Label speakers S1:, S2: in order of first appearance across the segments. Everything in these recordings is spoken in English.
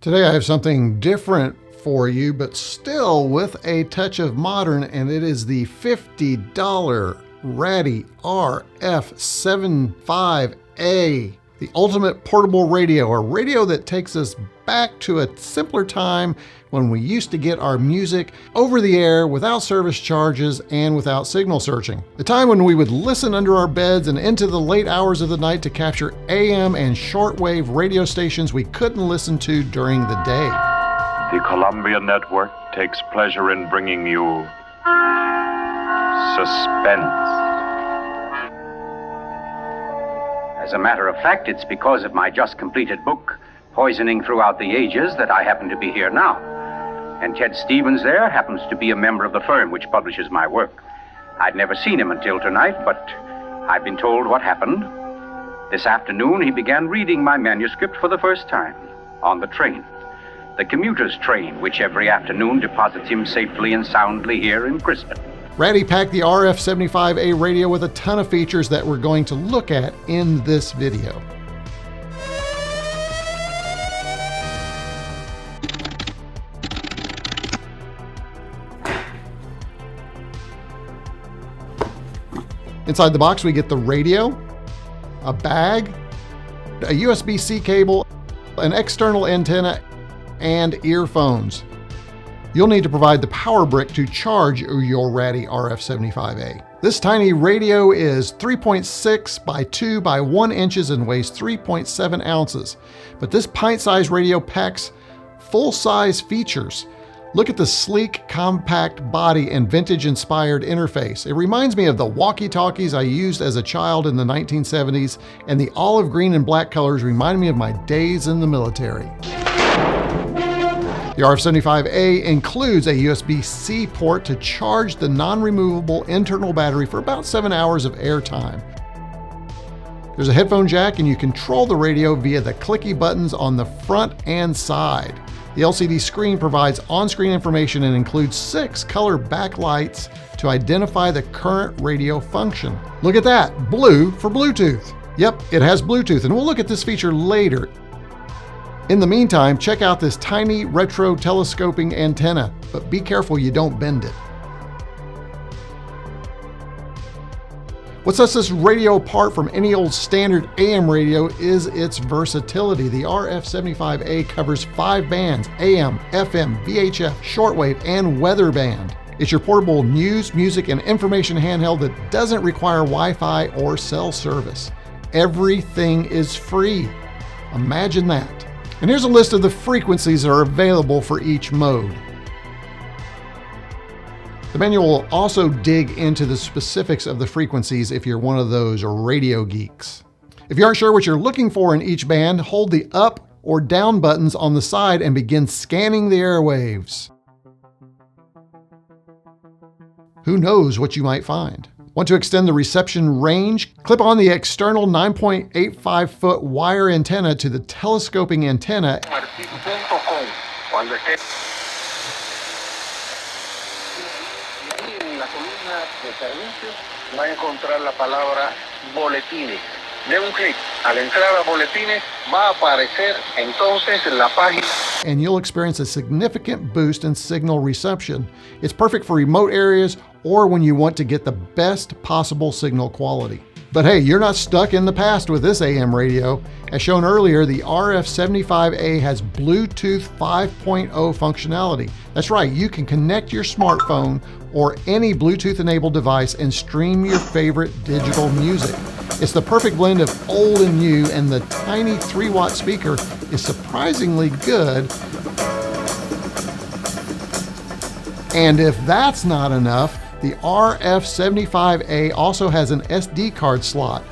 S1: Today I have something different for you, but still with a touch of modern, and it is the $50 Raddy RF75A, the ultimate portable radio, a radio that takes us back to a simpler time when we used to get our music over the air without service charges and without signal searching. The time when we would listen under our beds and into the late hours of the night to capture AM and shortwave radio stations we couldn't listen to during the day.
S2: The Columbia Network takes pleasure in bringing you Suspense.
S3: As a matter of fact, it's because of my just completed book, Poisoning Throughout the Ages, that I happen to be here now. And Ted Stevens there happens to be a member of the firm which publishes my work. I'd never seen him until tonight, but I've been told what happened. This afternoon, he began reading my manuscript for the first time on the train. The commuter's train, which every afternoon deposits him safely and soundly here in Crispin.
S1: Raddy packed the RF75A radio with a ton of features that we're going to look at in this video. Inside the box, we get the radio, a bag, a USB-C cable, an external antenna, and earphones. You'll need to provide the power brick to charge your Raddy RF75A. This tiny radio is 3.6 by 2 by 1 inches and weighs 3.7 ounces. But this pint-sized radio packs full-size features. Look at the sleek, compact body and vintage-inspired interface. It reminds me of the walkie-talkies I used as a child in the 1970s, and the olive green and black colors remind me of my days in the military. The RF75A includes a USB-C port to charge the non-removable internal battery for about 7 hours of airtime. There's a headphone jack, and you control the radio via the clicky buttons on the front and side. The LCD screen provides on-screen information and includes 6 color backlights to identify the current radio function. Look at that, blue for Bluetooth. Yep, it has Bluetooth, and we'll look at this feature later. In the meantime, check out this tiny retro telescoping antenna, but be careful you don't bend it. What sets this radio apart from any old standard AM radio is its versatility. The RF75A covers 5 bands: AM, FM, VHF, shortwave, and weather band. It's your portable news, music, and information handheld that doesn't require Wi-Fi or cell service. Everything is free. Imagine that. And here's a list of the frequencies that are available for each mode. The manual will also dig into the specifics of the frequencies if you're one of those radio geeks. If you aren't sure what you're looking for in each band, hold the up or down buttons on the side and begin scanning the airwaves. Who knows what you might find? Want to extend the reception range? Clip on the external 9.85-foot wire antenna to the telescoping antenna. And you'll experience a significant boost in signal reception. It's perfect for remote areas or when you want to get the best possible signal quality. But hey, you're not stuck in the past with this AM radio. As shown earlier, the RF75A has Bluetooth 5.0 functionality. That's right, you can connect your smartphone or any Bluetooth-enabled device and stream your favorite digital music. It's the perfect blend of old and new, and the tiny 3-watt speaker is surprisingly good. And if that's not enough, the RF75A also has an SD card slot.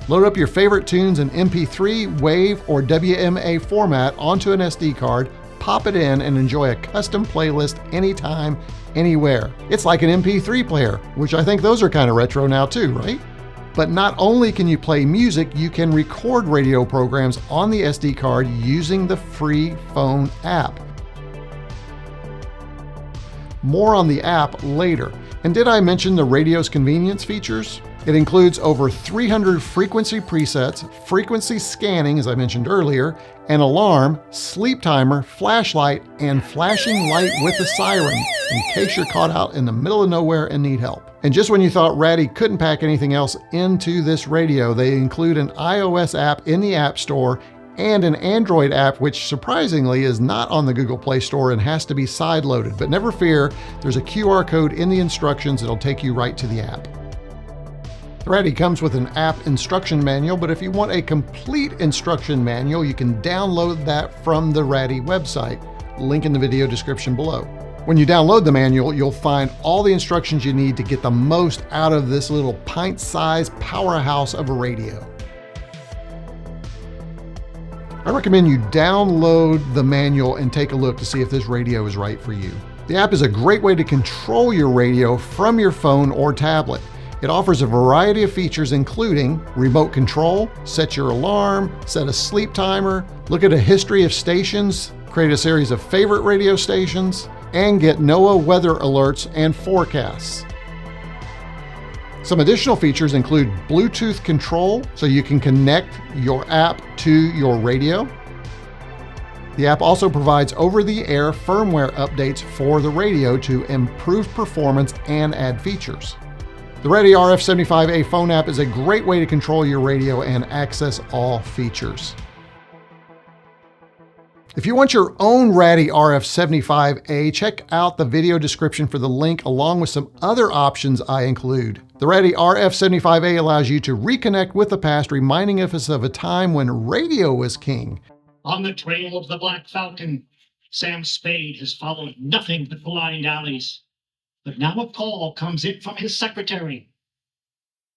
S1: Load up your favorite tunes in MP3, WAV, or WMA format onto an SD card, pop it in, and enjoy a custom playlist anytime, anywhere. It's like an MP3 player, which I think those are kind of retro now too, right? But not only can you play music, you can record radio programs on the SD card using the free phone app. More on the app later. And did I mention the radio's convenience features? It includes over 300 frequency presets, frequency scanning, as I mentioned earlier, an alarm, sleep timer, flashlight, and flashing light with a siren in case you're caught out in the middle of nowhere and need help. And just when you thought Raddy couldn't pack anything else into this radio, they include an iOS app in the App Store and an Android app, which surprisingly is not on the Google Play Store and has to be side-loaded. But never fear, there's a QR code in the instructions that'll take you right to the app. The Raddy comes with an app instruction manual, but if you want a complete instruction manual, you can download that from the Raddy website. Link in the video description below. When you download the manual, you'll find all the instructions you need to get the most out of this little pint-sized powerhouse of a radio. I recommend you download the manual and take a look to see if this radio is right for you. The app is a great way to control your radio from your phone or tablet. It offers a variety of features including remote control, set your alarm, set a sleep timer, look at a history of stations, create a series of favorite radio stations, and get NOAA weather alerts and forecasts. Some additional features include Bluetooth control, so you can connect your app to your radio. The app also provides over-the-air firmware updates for the radio to improve performance and add features. The Raddy RF75A phone app is a great way to control your radio and access all features. If you want your own Raddy RF75A, check out the video description for the link along with some other options I include. The Raddy RF75A allows you to reconnect with the past, reminding us of a time when radio was king.
S4: On the trail of the Black Falcon, Sam Spade has followed nothing but blind alleys. But now a call comes in from his secretary.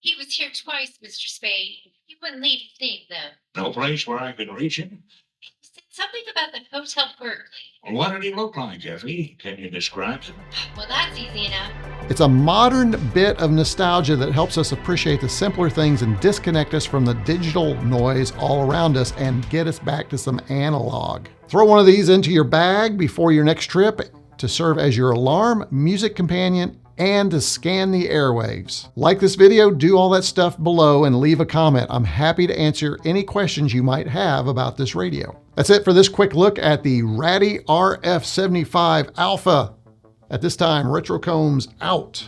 S5: He was here twice, Mr. Spade. He wouldn't leave his name, though.
S4: No place where I can reach him?
S5: He said something about the Hotel Berkeley.
S4: Well, what did he look like, Effie? Can you describe him?
S5: Well, that's easy enough.
S1: It's a modern bit of nostalgia that helps us appreciate the simpler things and disconnect us from the digital noise all around us and get us back to some analog. Throw one of these into your bag before your next trip to serve as your alarm, music companion, and to scan the airwaves. Like this video, do all that stuff below and leave a comment. I'm happy to answer any questions you might have about this radio. That's it for this quick look at the Raddy RF75 Alpha. At this time, retroCombs out.